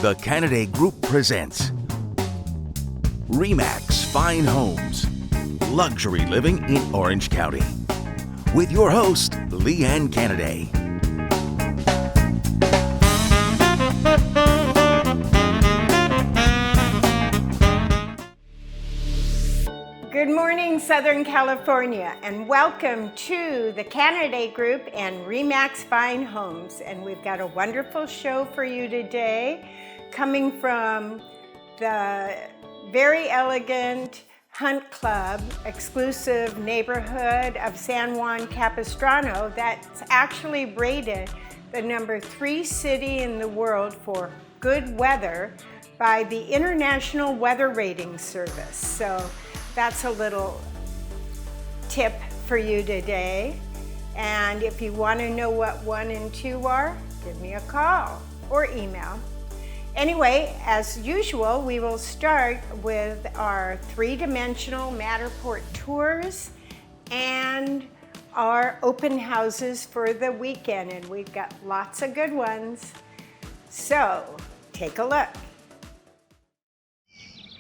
The Canaday Group presents RE/MAX Fine Homes, Luxury Living in Orange County, with your host, Lee Ann Canaday. Good morning, Southern California, and welcome to the Canaday Group and RE/MAX Fine Homes. And we've got a wonderful show for you today, coming from the very elegant Hunt Club, exclusive neighborhood of San Juan Capistrano that's actually rated the number 3 city in the world for good weather by the International Weather Rating Service. So that's a little tip for you today. And if you want to know what 1 and 2 are, give me a call or email. Anyway, as usual, we will start with our 3-dimensional Matterport tours and our open houses for the weekend. And we've got lots of good ones. So take a look.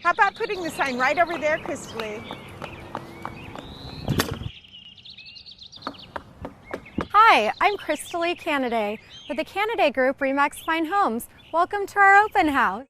How about putting the sign right over there, Christy? Hi, I'm Lee Canaday with the Canaday Group RE/MAX Fine Homes. Welcome to our open house.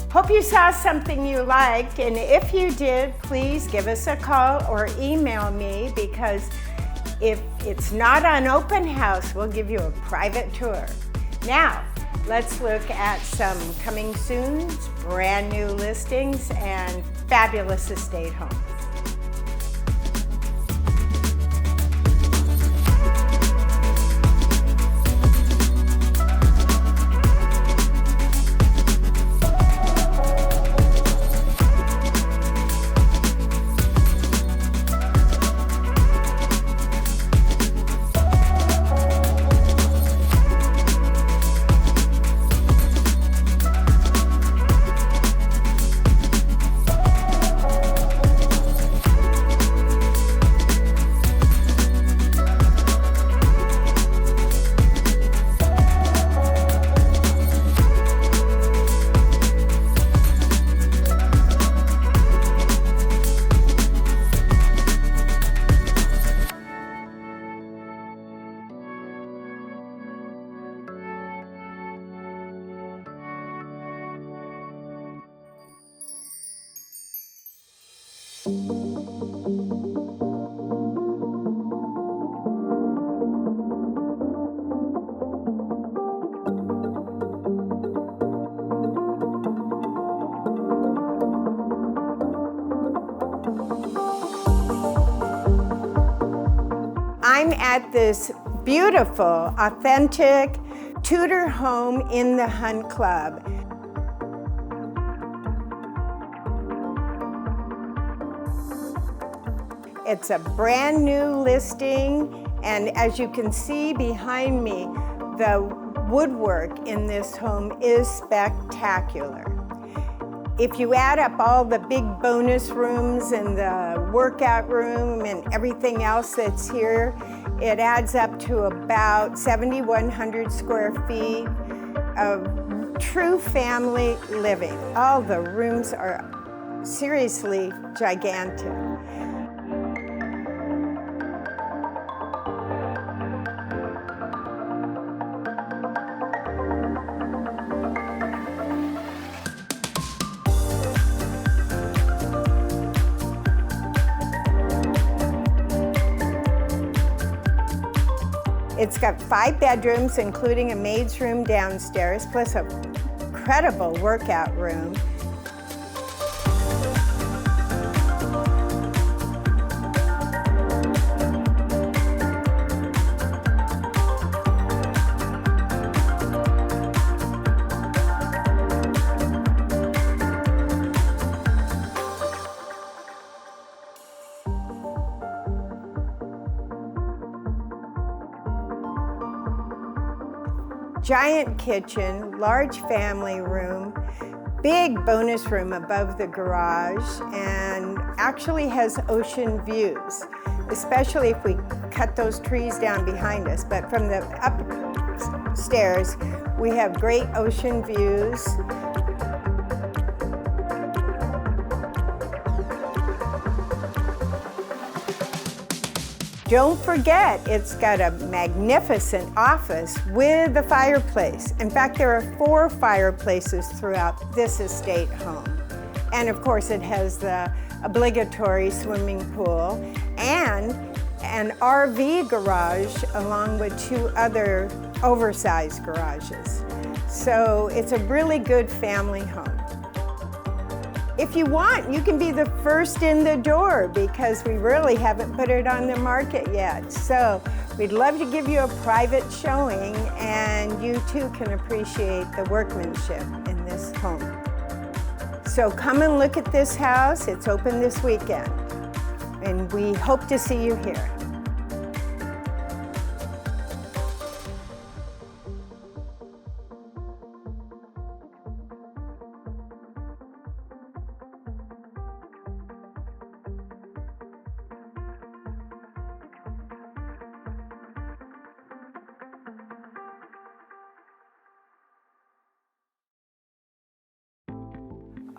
Hope you saw something you liked, and if you did, please give us a call or email me, because if it's not on open house, we'll give you a private tour. Now, let's look at some coming soons, brand new listings, and fabulous estate homes. I'm at this beautiful, authentic Tudor home in the Hunt Club. It's a brand new listing, and as you can see behind me, the woodwork in this home is spectacular. If you add up all the big bonus rooms and the workout room and everything else that's here, it adds up to about 7,100 square feet of true family living. All the rooms are seriously gigantic. It's got 5 bedrooms, including a maid's room downstairs, plus an incredible workout room. Giant kitchen, large family room, big bonus room above the garage, and actually has ocean views, especially if we cut those trees down behind us. But from the upstairs, we have great ocean views. Don't forget, it's got a magnificent office with a fireplace. In fact, there are 4 fireplaces throughout this estate home. And of course, it has the obligatory swimming pool and an RV garage along with 2 other oversized garages. So it's a really good family home. If you want, you can be the first in the door because we really haven't put it on the market yet. So we'd love to give you a private showing, and you too can appreciate the workmanship in this home. So come and look at this house. It's open this weekend, and we hope to see you here.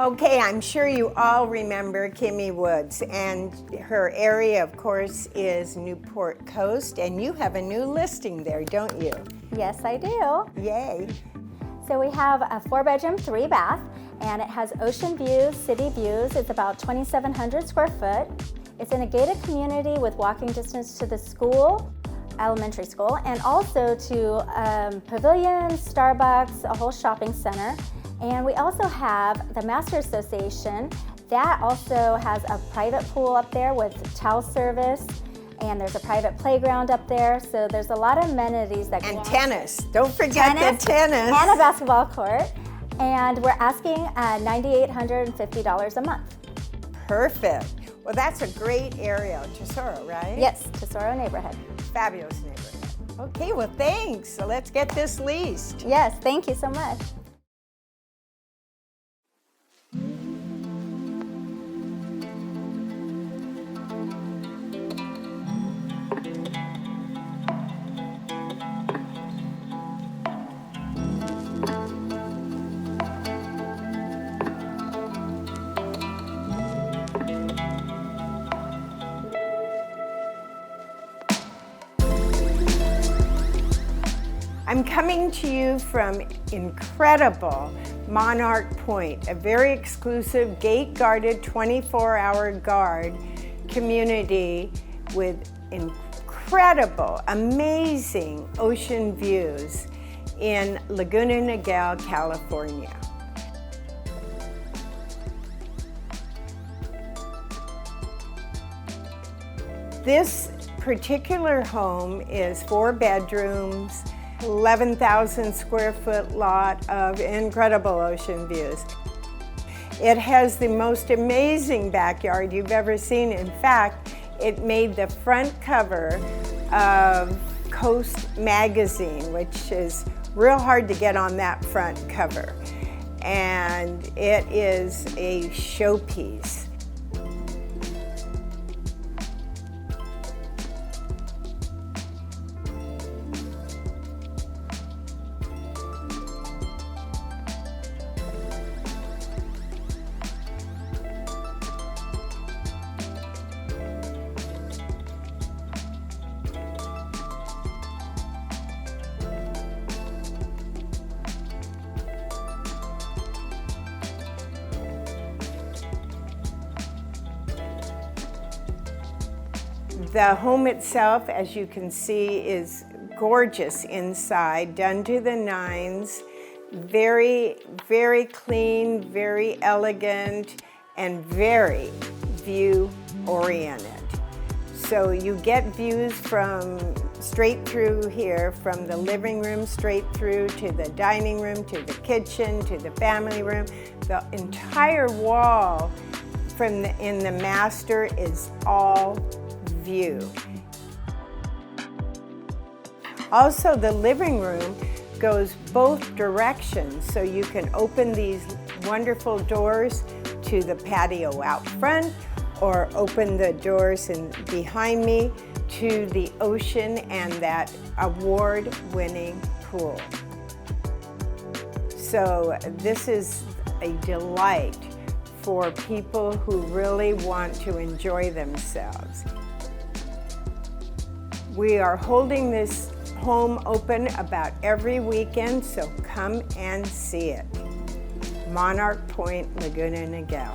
Okay, I'm sure you all remember Kimmy Woods, and her area, of course, is Newport Coast, and you have a new listing there, don't you? Yes, I do. Yay. So we have a 4-bedroom, 3-bath, and it has ocean views, city views. It's about 2,700 square foot. It's in a gated community with walking distance to the school, elementary school, and also to pavilions, Starbucks, a whole shopping center. And we also have the Master Association. That also has a private pool up there with towel service, and there's a private playground up there. So there's a lot of amenities that And tennis. Don't forget the tennis. And a basketball court. And we're asking $9,850 a month. Perfect. Well, that's a great area, Tesoro, right? Yes, Tesoro neighborhood. Fabulous neighborhood. Okay, well, thanks. So let's get this leased. Yes, thank you so much. I'm coming to you from incredible Monarch Point, a very exclusive gate-guarded 24-hour guard community with incredible, amazing ocean views in Laguna, Niguel, California. This particular home is 4 bedrooms, 11,000 square foot lot of incredible ocean views. It has the most amazing backyard you've ever seen. In fact, it made the front cover of Coast magazine, which is real hard to get on that front cover. And it is a showpiece. The home itself, as you can see, is gorgeous inside, done to the nines. Very, very clean, very elegant, and very view-oriented. So you get views from straight through here, from the living room straight through to the dining room, to the kitchen, to the family room. The entire wall in the master is all view. Also, the living room goes both directions, so you can open these wonderful doors to the patio out front, or open the doors behind me to the ocean and that award-winning pool. So this is a delight for people who really want to enjoy themselves. We are holding this home open about every weekend, so come and see it. Monarch Point, Laguna, Niguel.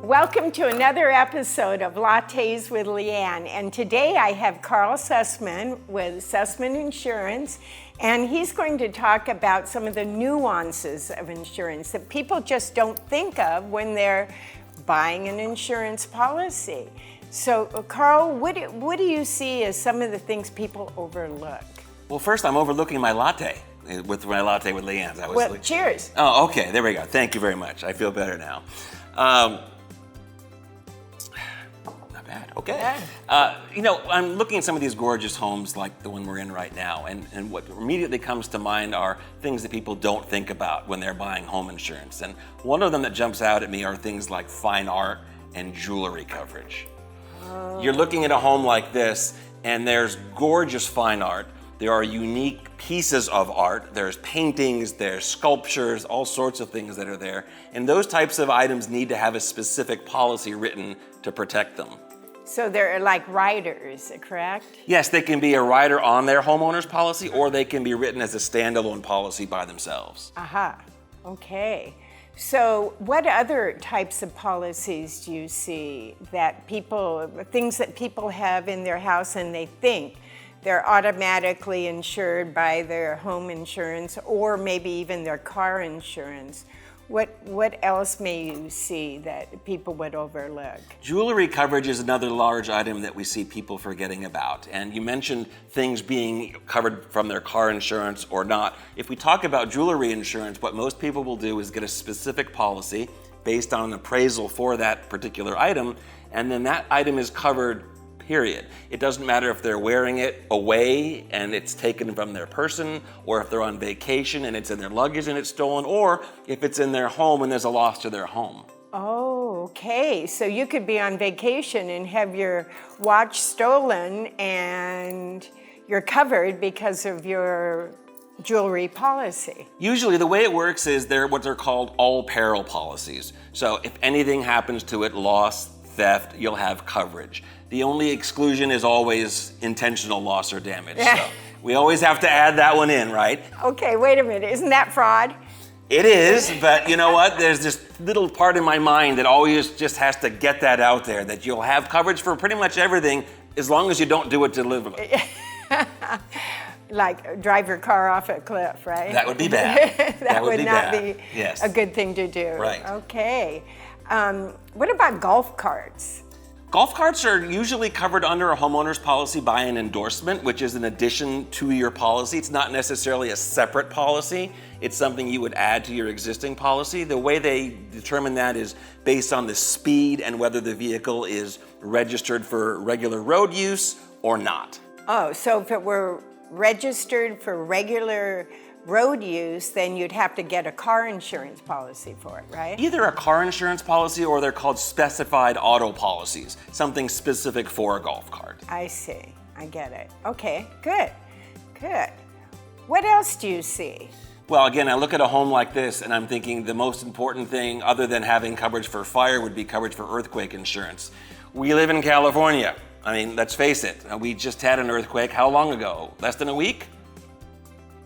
Welcome to another episode of Lattes with Lee Ann. And today I have Carl Sussman with Sussman Insurance, and he's going to talk about some of the nuances of insurance that people just don't think of when they're buying an insurance policy. So Carl, what do you see as some of the things people overlook? Well, first I'm overlooking my latte with Lee Ann. Cheers. Oh, okay, there we go. Thank you very much. I feel better now. Not bad. Okay. I'm looking at some of these gorgeous homes like the one we're in right now, and what immediately comes to mind are things that people don't think about when they're buying home insurance. And one of them that jumps out at me are things like fine art and jewelry coverage. You're looking at a home like this, and there's gorgeous fine art. There are unique pieces of art. There's paintings, there's sculptures, all sorts of things that are there. And those types of items need to have a specific policy written to protect them. So they're like riders, correct? Yes, they can be a rider on their homeowner's policy, or they can be written as a standalone policy by themselves. Aha, okay. So what other types of policies do you see that things that people have in their house and they think they're automatically insured by their home insurance or maybe even their car insurance? What else may you see that people would overlook? Jewelry coverage is another large item that we see people forgetting about. And you mentioned things being covered from their car insurance or not. If we talk about jewelry insurance, what most people will do is get a specific policy based on an appraisal for that particular item, and then that item is covered, period. It doesn't matter if they're wearing it away and it's taken from their person, or if they're on vacation and it's in their luggage and it's stolen, or if it's in their home and there's a loss to their home. Oh, okay. So you could be on vacation and have your watch stolen and you're covered because of your jewelry policy. Usually the way it works is they're what are called all peril policies. So if anything happens to it, loss, theft, you'll have coverage. The only exclusion is always intentional loss or damage. So we always have to add that one in, right? Okay, wait a minute. Isn't that fraud? It is, but you know what? There's this little part in my mind that always just has to get that out there, that you'll have coverage for pretty much everything as long as you don't do it deliberately. Like drive your car off a cliff, right? That would be bad. that would not bad. be Yes. a good thing to do. Right. Okay. What about golf carts? Golf carts are usually covered under a homeowner's policy by an endorsement, which is an addition to your policy. It's not necessarily a separate policy. It's something you would add to your existing policy. The way they determine that is based on the speed and whether the vehicle is registered for regular road use or not. Oh, so if it were registered for regular road use, then you'd have to get a car insurance policy for it, right? Either a car insurance policy or they're called specified auto policies, something specific for a golf cart. I see. I get it. Okay, good. Good. What else do you see? Well, again, I look at a home like this and I'm thinking the most important thing other than having coverage for fire would be coverage for earthquake insurance. We live in California. I mean, let's face it. We just had an earthquake. How long ago? Less than a week?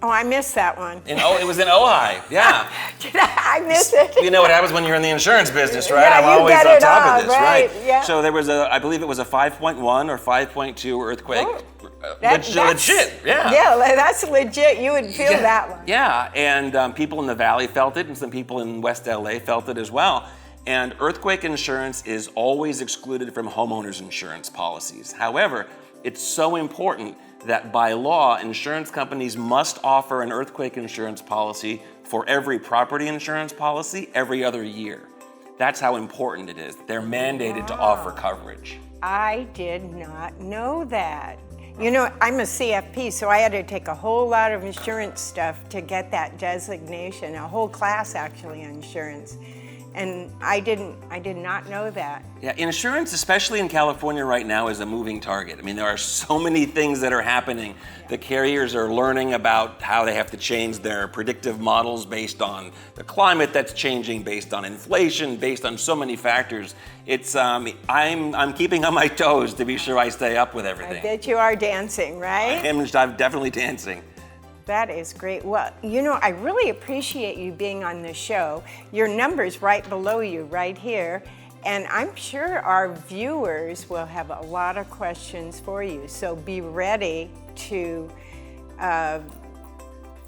Oh, I missed that one. It was in Ojai, yeah. Did I miss it? You know what happens when you're in the insurance business, right? Yeah, I'm you always get on it top all, of this, right, right? yeah. So there was I believe it was a 5.1 or 5.2 earthquake. Oh, Legit, yeah. Yeah, that's legit. You would feel that one. Yeah, and people in the Valley felt it, and some people in West LA felt it as well. And earthquake insurance is always excluded from homeowners insurance policies. However, it's so important that by law, insurance companies must offer an earthquake insurance policy for every property insurance policy every other year. That's how important it is. They're mandated to offer coverage. I did not know that. You know, I'm a CFP, so I had to take a whole lot of insurance stuff to get that designation, a whole class actually on insurance. And I did not know that. Yeah, insurance, especially in California right now, is a moving target. I mean, there are so many things that are happening. The carriers are learning about how they have to change their predictive models based on the climate that's changing, based on inflation, based on so many factors. It's I'm keeping on my toes to be sure I stay up with everything. I bet you are dancing, right? I'm definitely dancing. That is great. Well, you know, I really appreciate you being on the show. Your number's right below you, right here. And I'm sure our viewers will have a lot of questions for you. So be ready to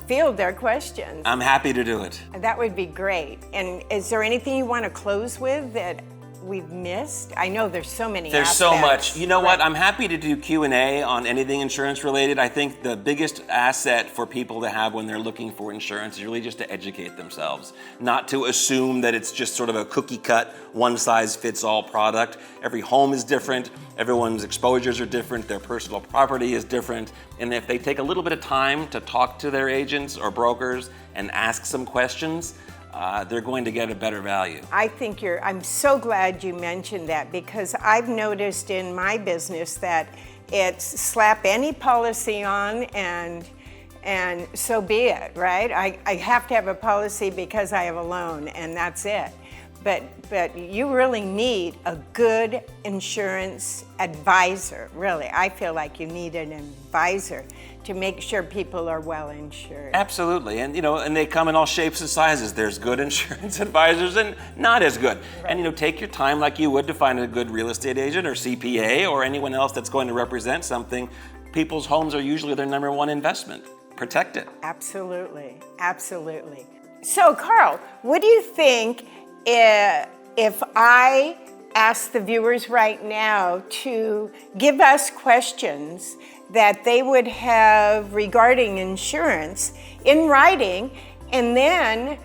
field their questions. I'm happy to do it. That would be great. And is there anything you want to close with that we've missed? I know there's so many There's aspects. so much. You know what? I'm happy to do Q&A on anything insurance related. I think the biggest asset for people to have when they're looking for insurance is really just to educate themselves, not to assume that it's just sort of a cookie cut, one size fits all product. Every home is different. Everyone's exposures are different. Their personal property is different. And if they take a little bit of time to talk to their agents or brokers and ask some questions, they're going to get a better value. I'm so glad you mentioned that, because I've noticed in my business that it's slap any policy on and so be it, right? I have to have a policy because I have a loan and that's it. but you really need a good insurance advisor, really. I feel like you need an advisor to make sure people are well insured. Absolutely, and and they come in all shapes and sizes. There's good insurance advisors and not as good. Right. And take your time like you would to find a good real estate agent or CPA or anyone else that's going to represent something. People's homes are usually their number one investment. Protect it. Absolutely, absolutely. So Carl, what do you think if I ask the viewers right now to give us questions that they would have regarding insurance in writing, and then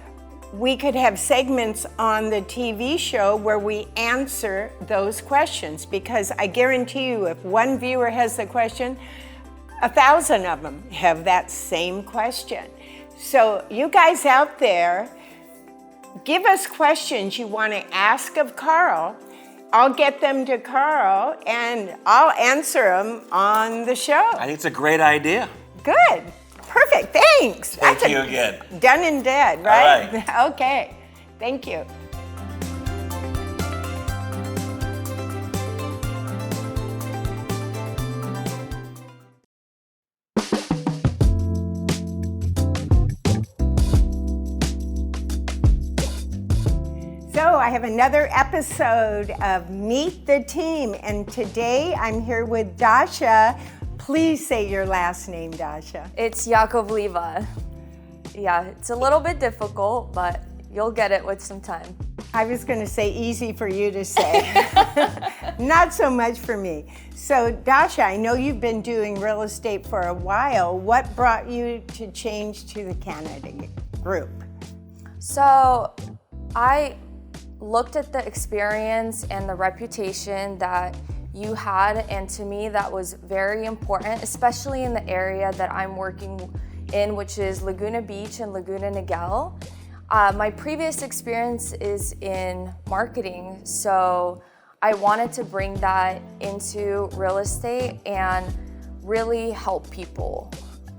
we could have segments on the TV show where we answer those questions? Because I guarantee you, if one viewer has the question, 1,000 of them have that same question. So you guys out there, give us questions you want to ask of Carl. I'll get them to Carl and I'll answer them on the show. I think it's a great idea. Good. Perfect. Thanks. Thank you again. Done and dead, right? All right. Okay. Thank you. So I have another episode of Meet the Team, and today I'm here with Dasha. Please say your last name, Dasha. It's Yakovleva. Yeah, it's a little bit difficult, but you'll get it with some time. I was going to say easy for you to say. Not so much for me. So Dasha, I know you've been doing real estate for a while. What brought you to change to the Canaday group? So I looked at the experience and the reputation that you had, and to me that was very important, especially in the area that I'm working in, which is Laguna Beach and Laguna Niguel. My previous experience is in marketing, so I wanted to bring that into real estate and really help people.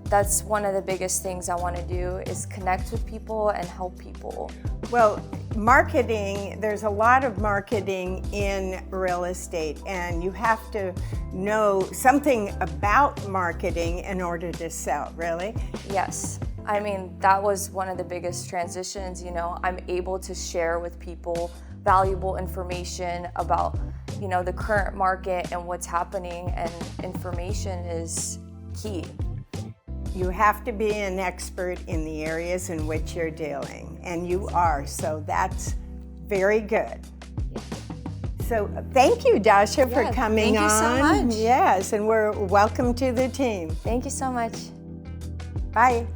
That's one of the biggest things I want to do, is connect with people and help people. Well, marketing, there's a lot of marketing in real estate, and you have to know something about marketing in order to sell, really? Yes. I mean, that was one of the biggest transitions. I'm able to share with people valuable information about, the current market and what's happening, and information is key. You have to be an expert in the areas in which you're dealing, and you are, so that's very good. So thank you, Dasha, for coming on. Thank you so much. Yes, and we're welcome to the team. Thank you so much. Bye.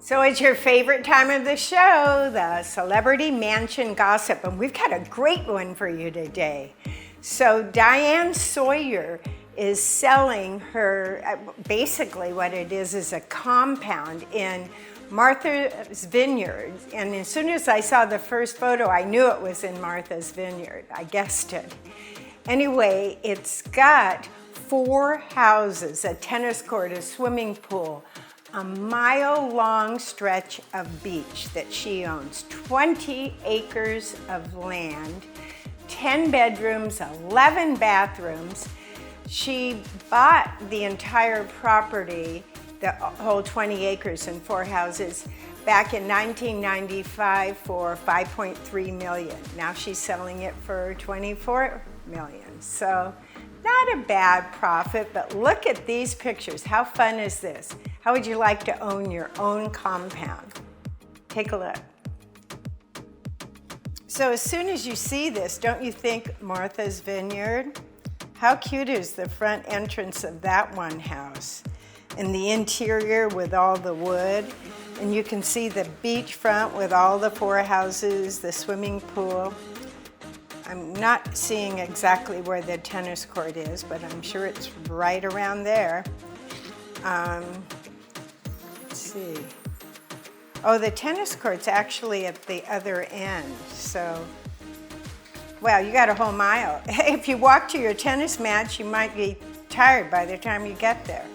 So it's your favorite time of the show, the Celebrity Mansion Gossip, and we've got a great one for you today. So Diane Sawyer is selling her, basically what it is a compound in Martha's Vineyard. And as soon as I saw the first photo, I knew it was in Martha's Vineyard. I guessed it. Anyway, it's got 4 houses, a tennis court, a swimming pool, a mile-long stretch of beach that she owns, 20 acres of land, 10 bedrooms, 11 bathrooms. She bought the entire property, the whole 20 acres and 4 houses, back in 1995 for $5.3 million. Now she's selling it for $24 million. So not a bad profit, but look at these pictures. How fun is this? How would you like to own your own compound? Take a look. So as soon as you see this, don't you think Martha's Vineyard? How cute is the front entrance of that one house? And the interior with all the wood. And you can see the beachfront with all the 4 houses, the swimming pool. I'm not seeing exactly where the tennis court is, but I'm sure it's right around there. Let's see. Oh, the tennis court's actually at the other end, so, well, you got a whole mile. If you walk to your tennis match, you might be tired by the time you get there,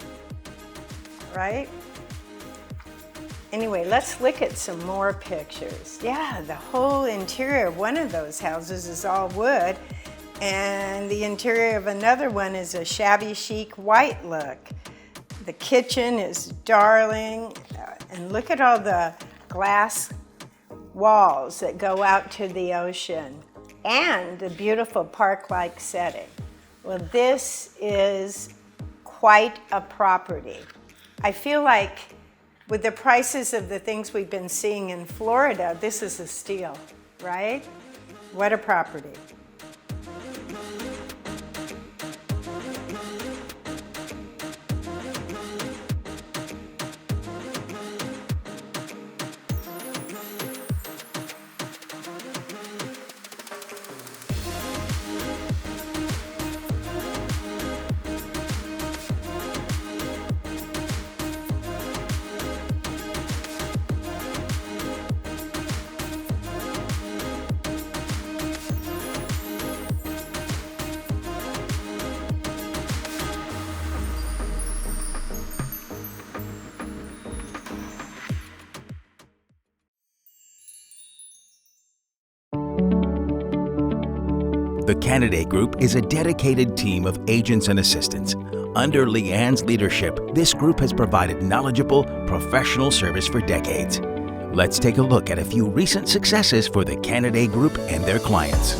right? Anyway, let's look at some more pictures. Yeah, the whole interior of one of those houses is all wood, and the interior of another one is a shabby chic white look. The kitchen is darling, and look at all the glass walls that go out to the ocean, and the beautiful park-like setting. Well, this is quite a property. I feel like with the prices of the things we've been seeing in Florida, this is a steal, right? What a property. The Canaday Group is a dedicated team of agents and assistants. Under Lee Ann's leadership, this group has provided knowledgeable, professional service for decades. Let's take a look at a few recent successes for the Canaday Group and their clients.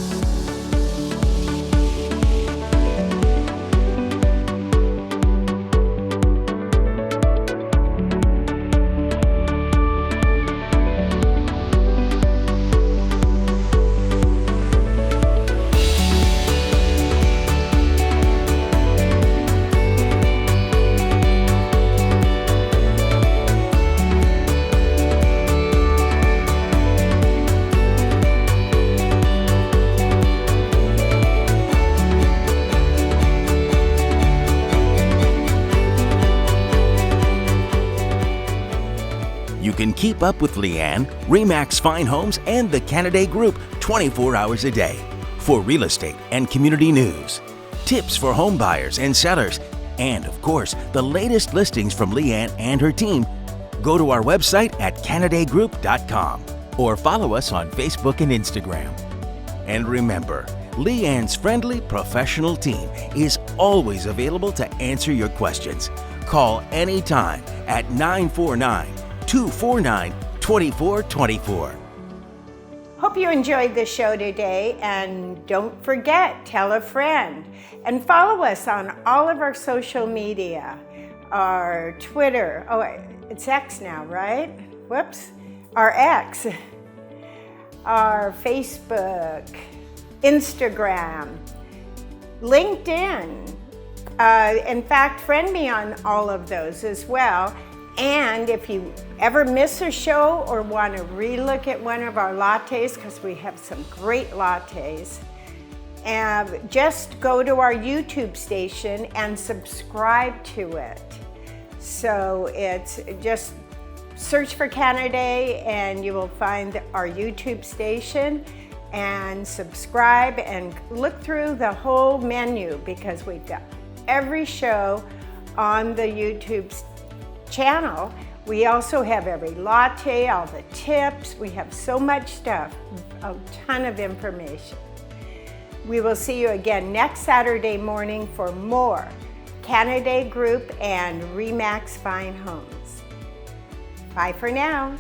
You can keep up with Lee Ann, RE/MAX Fine Homes, and the Canaday Group 24 hours a day for real estate and community news, tips for home buyers and sellers, and of course, the latest listings from Lee Ann and her team. Go to our website at CanadayGroup.com or follow us on Facebook and Instagram. And remember, Lee Ann's friendly, professional team is always available to answer your questions. Call anytime at 949-249-2424. Hope you enjoyed the show today, and don't forget, tell a friend. And follow us on all of our social media, our Twitter, it's X now, right? Whoops, our X, our Facebook, Instagram, LinkedIn. In fact, friend me on all of those as well. And if you ever miss a show or want to relook at one of our lattes, because we have some great lattes, just go to our YouTube station and subscribe to it. So it's just search for Canaday and you will find our YouTube station, and subscribe and look through the whole menu, because we've got every show on the YouTube channel. We also have every latte, all the tips. We have so much stuff, a ton of information. We will see you again next Saturday morning for more Canaday Group and RE/MAX Fine Homes. Bye for now.